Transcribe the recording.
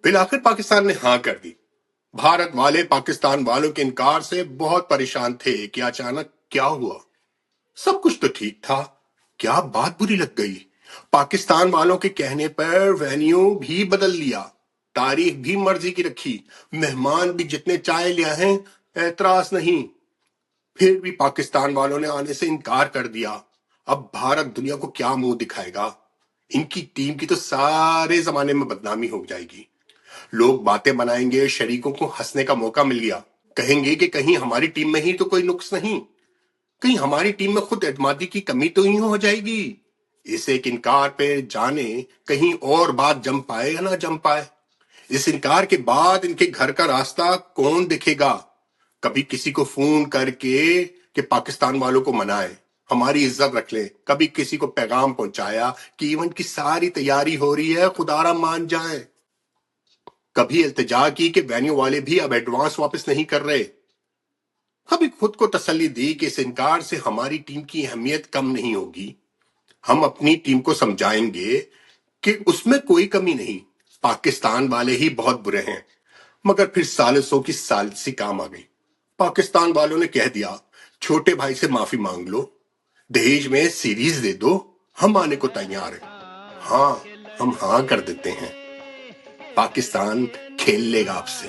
بالآخر पाकिस्तान ने हाँ कर दी। भारत वाले पाकिस्तान वालों के इनकार से बहुत परेशान थे कि अचानक क्या हुआ। सब कुछ तो ठीक था, क्या बात बुरी लग गई। पाकिस्तान वालों के कहने पर वेन्यू भी बदल लिया, तारीख भी मर्जी की रखी, मेहमान भी जितने चाहे ले आए, ऐतराज नहीं। फिर भी पाकिस्तान वालों ने आने से इनकार कर दिया। अब भारत दुनिया को क्या मुंह दिखाएगा। इनकी टीम की तो सारे जमाने में बदनामी हो जाएगी। लोग बातें बनाएंगे, शरीकों को हंसने का मौका मिल गया। कहेंगे कि कहीं हमारी टीम में ही तो कोई नुक्स नहीं, कहीं हमारी टीम में खुद एतमादी की कमी तो ही हो जाएगी। इस एक इनकार पे जाने कहीं और बात जम पाए या ना जम पाए। इस इनकार के बाद इनके घर का रास्ता कौन दिखेगा। कभी किसी को फोन करके कि पाकिस्तान वालों को मनाए, हमारी इज्जत रख ले। कभी किसी को पैगाम पहुंचाया कि इवेंट की सारी तैयारी हो रही है, खुदारा मान जाए। कभी इल्तिजा की कि वेन्यू वाले भी अब एडवांस वापस नहीं कर रहे। कभी खुद को तसल्ली दी कि इस इनकार से हमारी टीम की अहमियत कम नहीं होगी। हम अपनी टीम को समझाएंगे कि उसमें कोई कमी नहीं, पाकिस्तान वाले ही बहुत बुरे हैं। मगर फिर सालिसों की सालिसी काम आ गई। पाकिस्तान वालों ने कह दिया, छोटे भाई से माफी मांग लो, दहेज में सीरीज दे दो, हम आने को तैयार हैं। हाँ, हम हाँ कर देते हैं, पाकिस्तान खेल लेगा आपसे।